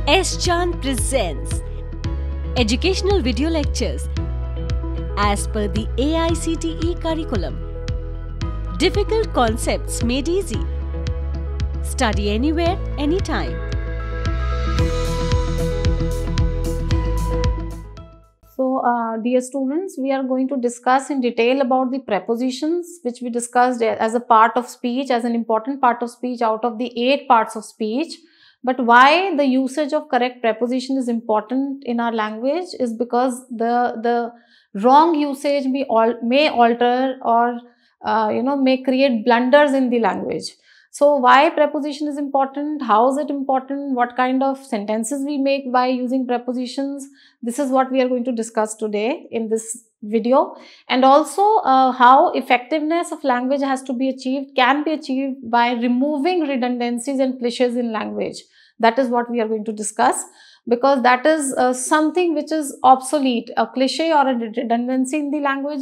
S. Chand presents educational video lectures as per the AICTE curriculum. Difficult concepts made easy. Study anywhere, anytime. So, dear students, we are going to discuss in detail about the prepositions which we discussed as a part of speech, as an important part of speech out of the 8 parts of speech. But why the usage of correct preposition is important in our language is because the wrong usage may alter or may create blunders in the language. So why preposition is important, how is it important, what kind of sentences we make by using prepositions, this is what we are going to discuss today in this video. And also how effectiveness of language can be achieved by removing redundancies and cliches in language. That is what we are going to discuss, because that is something which is obsolete. A cliche or a redundancy in the language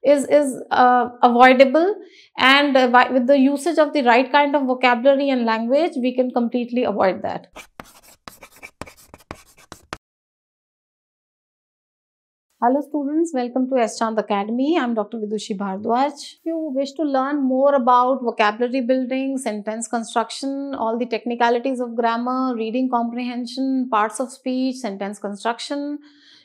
is avoidable, and with the usage of the right kind of vocabulary and language, we can completely avoid that. Hello students, welcome to S. Chand Academy. I am Dr. Vidushi Bhardwaj. If you wish to learn more about vocabulary building, sentence construction, all the technicalities of grammar, reading comprehension, parts of speech, sentence construction,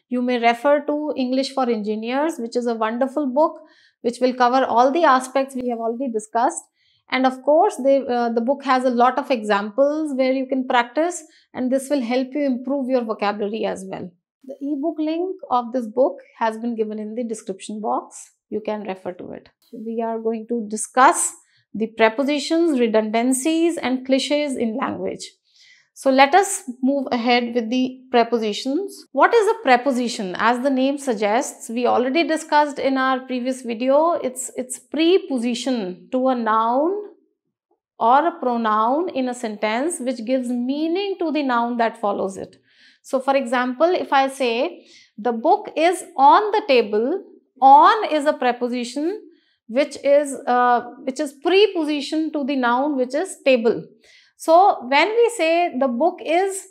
you may refer to English for Engineers, which is a wonderful book which will cover all the aspects we have already discussed. And of course, the book has a lot of examples where you can practice, and this will help you improve your vocabulary as well. The ebook link of this book has been given in the description box. You can refer to it. We are going to discuss the prepositions, redundancies, and cliches in language. So let us move ahead with the prepositions. What is a preposition? As the name suggests, we already discussed in our previous video, it's preposition to a noun or a pronoun in a sentence which gives meaning to the noun that follows it. So for example, if I say the book is on the table, on is a preposition which is preposition to the noun which is table. So when we say the book is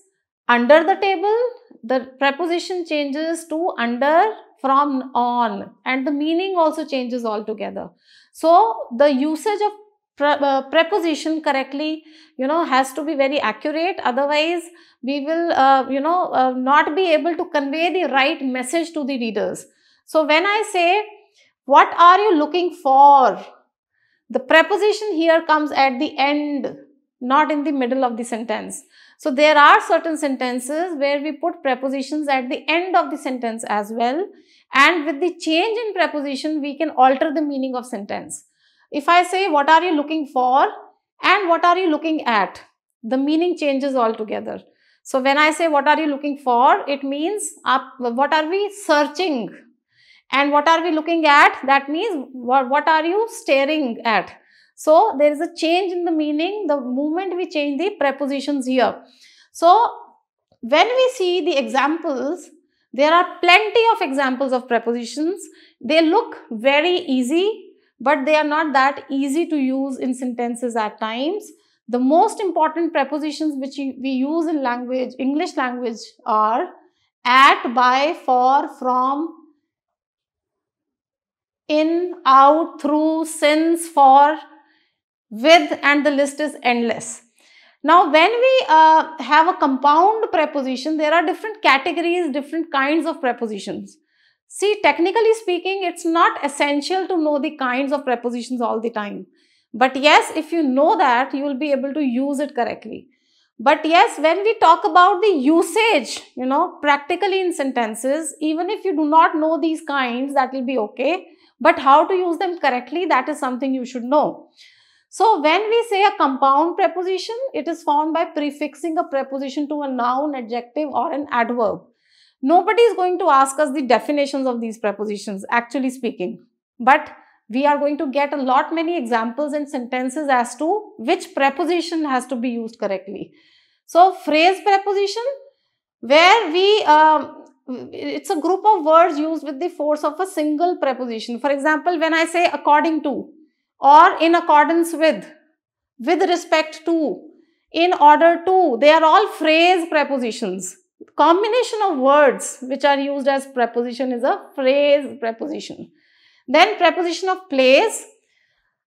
under the table, the preposition changes to under from on, and the meaning also changes altogether. So the usage of preposition correctly, has to be very accurate. Otherwise, we will, not be able to convey the right message to the readers. So when I say, what are you looking for? The preposition here comes at the end, not in the middle of the sentence. So there are certain sentences where we put prepositions at the end of the sentence as well. And with the change in preposition, we can alter the meaning of sentence. If I say, what are you looking for? And what are you looking at? The meaning changes altogether. So when I say, what are you looking for? It means, what are we searching? And what are we looking at? That means, what are you staring at? So there is a change in the meaning the moment we change the prepositions here. So when we see the examples, there are plenty of examples of prepositions. They look very easy, but they are not that easy to use in sentences at times. The most important prepositions which we use in language, English language, are at, by, for, from, in, out, through, since, for, with, and the list is endless. Now, when we have a compound preposition, there are different categories, different kinds of prepositions. See, technically speaking, it's not essential to know the kinds of prepositions all the time. But yes, if you know that, you will be able to use it correctly. But yes, when we talk about the usage, practically in sentences, even if you do not know these kinds, that will be okay. But how to use them correctly, that is something you should know. So when we say a compound preposition, it is formed by prefixing a preposition to a noun, adjective, or an adverb. Nobody is going to ask us the definitions of these prepositions, actually speaking. But we are going to get a lot many examples and sentences as to which preposition has to be used correctly. So phrase preposition, where it's a group of words used with the force of a single preposition. For example, when I say according to, or in accordance with respect to, in order to. They are all phrase prepositions. Combination of words which are used as preposition is a phrase preposition. Then preposition of place,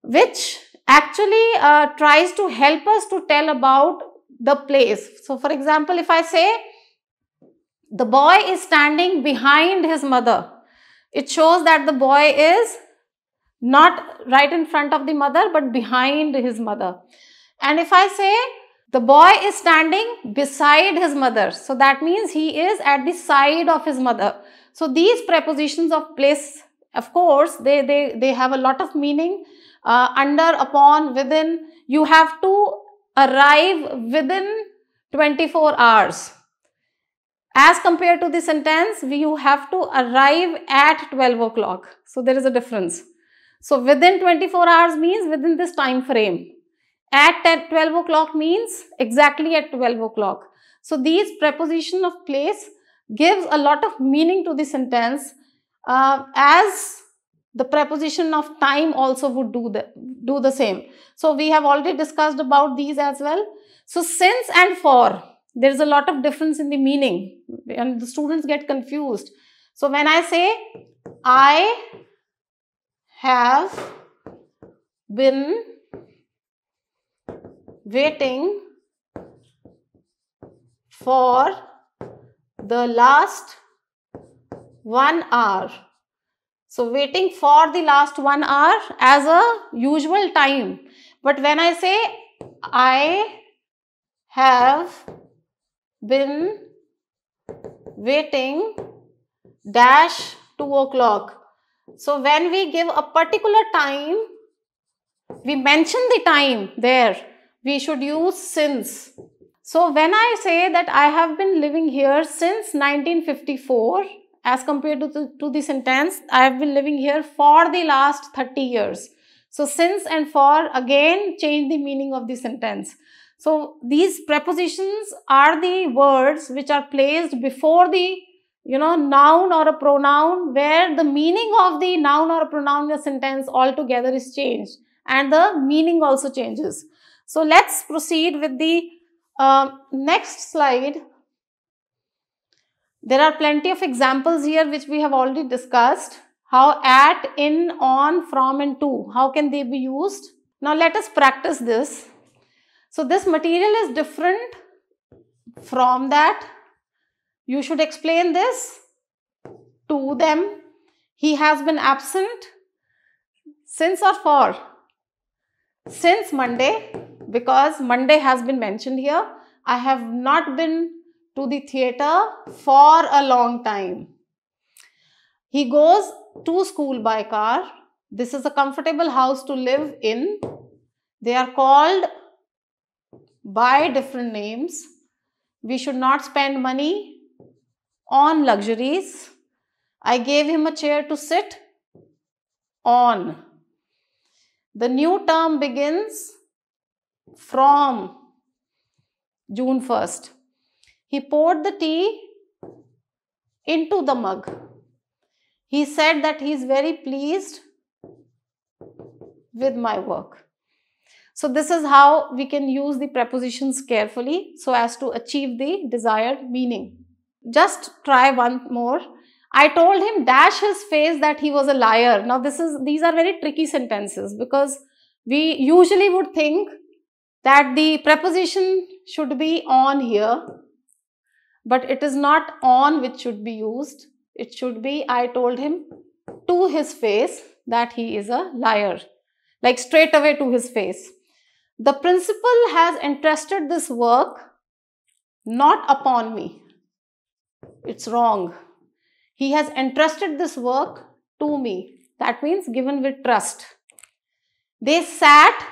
which actually tries to help us to tell about the place. So for example, if I say the boy is standing behind his mother, it shows that the boy is not right in front of the mother but behind his mother. And if I say the boy is standing beside his mother, so that means he is at the side of his mother. So these prepositions of place, of course, they have a lot of meaning. Under, upon, within. You have to arrive within 24 hours. As compared to the sentence, you have to arrive at 12 o'clock. So there is a difference. So within 24 hours means within this time frame. At 12 o'clock means exactly at 12 o'clock. So these preposition of place gives a lot of meaning to the sentence, as the preposition of time also would do the same. So we have already discussed about these as well. So since and for, there is a lot of difference in the meaning and the students get confused. So when I say I have been waiting for the last 1 hour. So waiting for the last 1 hour as a usual time. But when I say I have been waiting dash 2 o'clock. So when we give a particular time, we mention the time there. We should use since. So when I say that I have been living here since 1954, as compared to the sentence, I have been living here for the last 30 years. So since and for again change the meaning of the sentence. So these prepositions are the words which are placed before the noun or a pronoun, where the meaning of the noun or a pronoun in a sentence altogether is changed and the meaning also changes. So let's proceed with the next slide. There are plenty of examples here which we have already discussed. How at, in, on, from and to. How can they be used? Now let us practice this. So this material is different from that. You should explain this to them. He has been absent. Since or for? Since Monday, because Monday has been mentioned here. I have not been to the theatre for a long time. He goes to school by car. This is a comfortable house to live in. They are called by different names. We should not spend money on luxuries. I gave him a chair to sit on. The new term begins from June 1st. He poured the tea into the mug. He said that he is very pleased with my work. So this is how we can use the prepositions carefully so as to achieve the desired meaning. Just try one more. I told him dash his face that he was a liar. Now these are very tricky sentences, because we usually would think that the preposition should be on here, but it is not on which should be used. It should be I told him to his face that he is a liar, like straight away to his face. The principal has entrusted this work not upon me. It's wrong. He has entrusted this work to me. That means given with trust. They sat.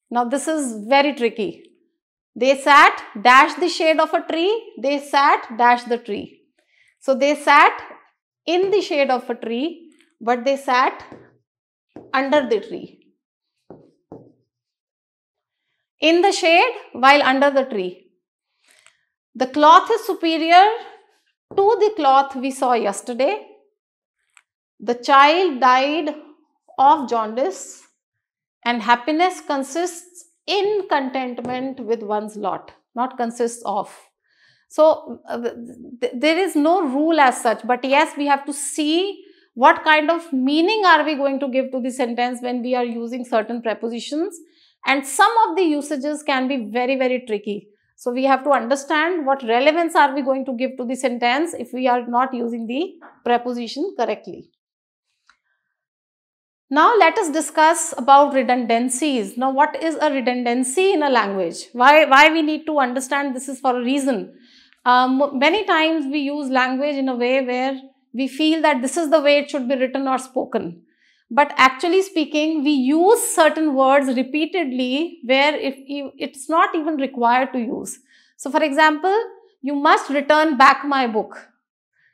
Now this is very tricky. They sat, dash the shade of a tree. They sat, dash the tree. So they sat in the shade of a tree, but they sat under the tree. In the shade while under the tree. The cloth is superior to the cloth we saw yesterday. The child died of jaundice, and happiness consists in contentment with one's lot, not consists of. So there is no rule as such, but yes, we have to see what kind of meaning are we going to give to the sentence when we are using certain prepositions, and some of the usages can be very, very tricky. So we have to understand what relevance are we going to give to the sentence if we are not using the preposition correctly. Now let us discuss about redundancies. Now what is a redundancy in a language? Why we need to understand this is for a reason. Many times we use language in a way where we feel that this is the way it should be written or spoken. But actually speaking, we use certain words repeatedly where it's not even required to use. So for example, you must return back my book.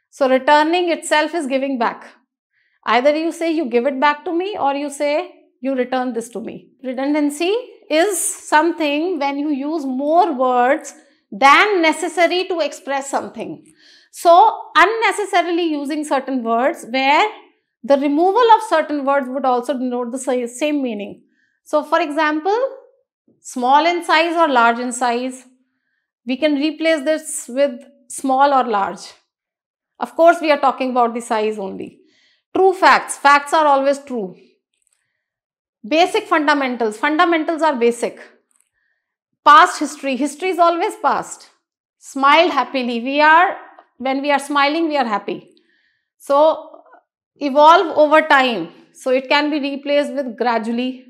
So returning itself is giving back. Either you say you give it back to me or you say you return this to me. Redundancy is something when you use more words than necessary to express something. So unnecessarily using certain words where the removal of certain words would also denote the same meaning. So for example, small in size or large in size, we can replace this with small or large. Of course, we are talking about the size only. True facts. Facts are always true. Basic fundamentals. Fundamentals are basic. Past history. History is always past. Smile happily. When we are smiling, we are happy. So, evolve over time. So, it can be replaced with gradually.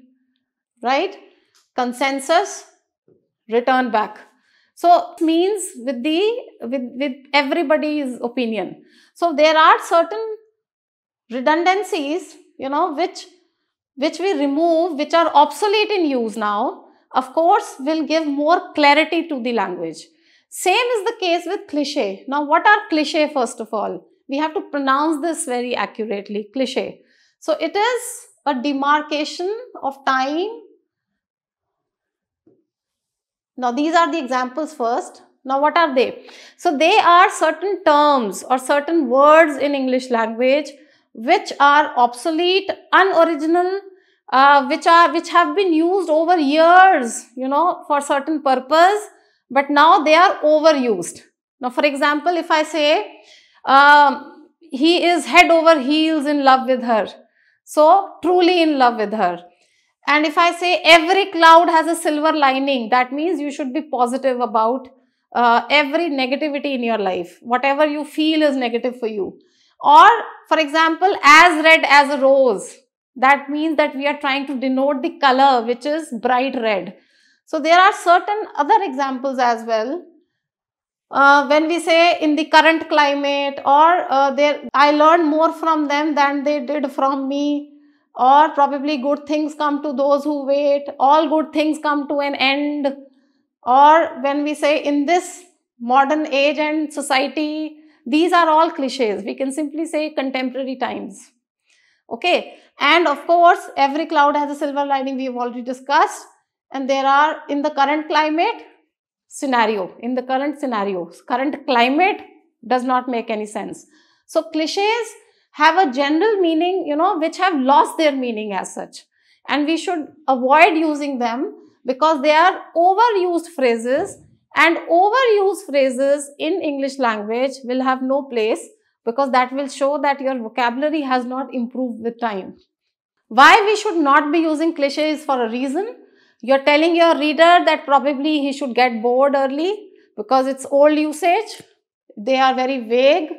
Right? Consensus. Return back. So, it means with everybody's opinion. So, there are certain redundancies, which we remove, which are obsolete in use now, of course, will give more clarity to the language. Same is the case with cliché. Now, what are cliché first of all? We have to pronounce this very accurately, cliché. So, it is a demarcation of time. Now, these are the examples first. Now, what are they? So, they are certain terms or certain words in English language which are obsolete, unoriginal, which have been used over years, for certain purpose, but now they are overused. Now, for example, if I say, he is head over heels in love with her. So, truly in love with her. And if I say, every cloud has a silver lining, that means you should be positive about every negativity in your life. Whatever you feel is negative for you. Or, for example, as red as a rose. That means that we are trying to denote the color, which is bright red. So, there are certain other examples as well. When we say in the current climate, or I learned more from them than they did from me, or probably good things come to those who wait, all good things come to an end. Or when we say in this modern age and society, these are all cliches. We can simply say contemporary times. Okay. And of course, every cloud has a silver lining, we have already discussed. And there are in the current climate scenario. In the current scenarios, current climate does not make any sense. So cliches have a general meaning, which have lost their meaning as such. And we should avoid using them because they are overused phrases. And overused phrases in English language will have no place because that will show that your vocabulary has not improved with time. Why we should not be using cliches for a reason? You're telling your reader that probably he should get bored early because it's old usage. They are very vague.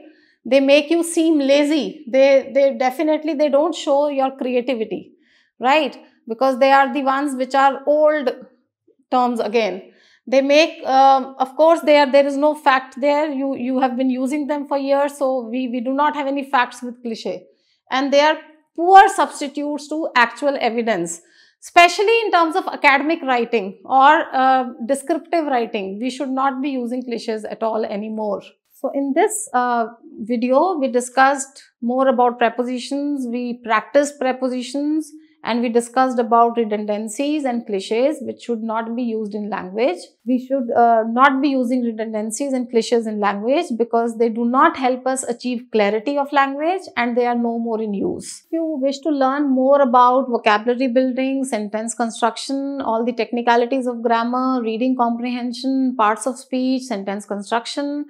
They make you seem lazy. They definitely don't show your creativity, right? Because they are the ones which are old terms again. They make, of course, there is no fact there. You have been using them for years, so we do not have any facts with cliche. And they are poor substitutes to actual evidence, especially in terms of academic writing or descriptive writing. We should not be using cliches at all anymore. So in this video, we discussed more about prepositions. We practiced prepositions and we discussed about redundancies and cliches which should not be used in language. We should not be using redundancies and cliches in language because they do not help us achieve clarity of language and they are no more in use. If you wish to learn more about vocabulary building, sentence construction, all the technicalities of grammar, reading comprehension, parts of speech, sentence construction,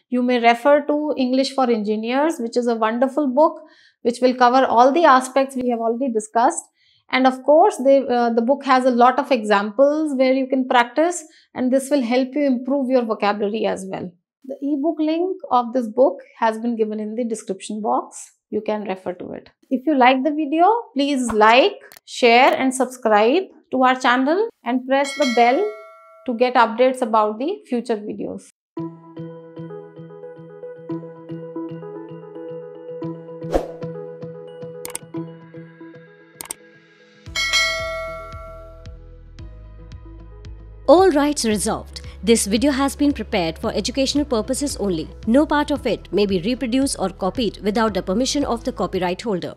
you may refer to English for Engineers, which is a wonderful book which will cover all the aspects we have already discussed. And of course, the book has a lot of examples where you can practice, and this will help you improve your vocabulary as well. The ebook link of this book has been given in the description box. You can refer to it. If you like the video, please like, share and subscribe to our channel and press the bell to get updates about the future videos. All rights reserved. This video has been prepared for educational purposes only. No part of it may be reproduced or copied without the permission of the copyright holder.